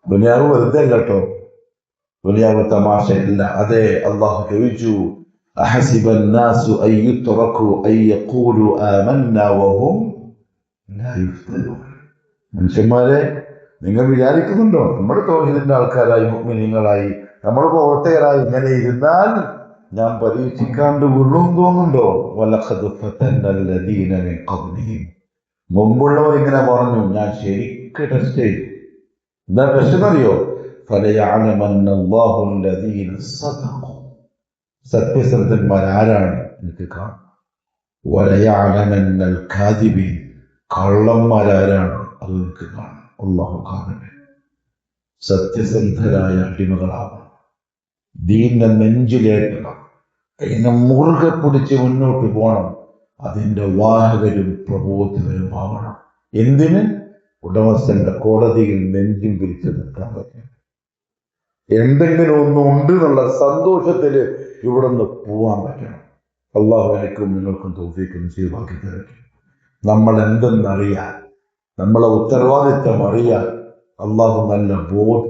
ദുനിയാവ് വെറുതെ അല്ല കേട്ടോ, ദുനിയാവ് തമാശയല്ല. അതെ, അള്ളാഹു ചോദിച്ചു, അഹസിബ الناس أن يتركوا أن يقولوا آمنا وهم لا يفتنون. മനുഷ്യന്മാരെ, നിങ്ങൾ വിചാരിക്കുന്നുണ്ടോ നമ്മുടെ തൗഹീദിന്റെ ആൾക്കാരായി മുഅ്മിനീങ്ങളായി നമ്മൾ പ്രവർത്തകരായി ഇങ്ങനെ ഇരുന്നാൽ ഞാൻ പരീക്ഷിക്കാണ്ട് വിടും തോന്നുന്നുണ്ടോ? വലഖദ് ഫതന്ന الذين من قبلهم. മുമ്പുള്ളവർ ഇങ്ങനെ പറഞ്ഞു, ഞാൻ ശരിക്ക് ടെസ്റ്റ് ചെയ്തു. എന്താ ടെസ്റ്റ് എന്നറിയോ? ഫലയഅലമന്ന അല്ലാഹു الذين صدقوا. സത്യസന്ധന്മാരാരാണ് എനിക്ക് കാണും. വലയഅലമന്ന الكاذبين. കള്ളന്മാരാരാണ് അത് എനിക്ക് കാണും. അല്ലാഹു കാണട്ടെ. സത്യസന്ധരായ അടിമകളാവണം. ദീനിനെ നെഞ്ചിലേറ്റണം, അതിനെ മുറുകെ പിടിച്ച് മുന്നോട്ട് പോകണം. അതിൻ്റെ വാഹകരും പ്രബോധകരും ആവണം. എന്തിന്? ഉടമസ്ഥന്റെ കോടതിയിൽ നെഞ്ചും പിരിച്ചു നിൽക്കാൻ പറ്റും. എന്തെങ്കിലും ഒന്നും ഉണ്ട് എന്നുള്ള സന്തോഷത്തിൽ ഇവിടെ നിന്ന് പോവാൻ പറ്റണം. അള്ളാഹു എനിക്കും നിങ്ങൾക്കും തൗഫീഖ് നസീബാക്കി തരട്ടെ. നമ്മൾ എന്തെന്നറിയാൻ, നമ്മളെ ഉത്തരവാദിത്തം അറിയാൻ അള്ളാഹു നല്ല ബോധം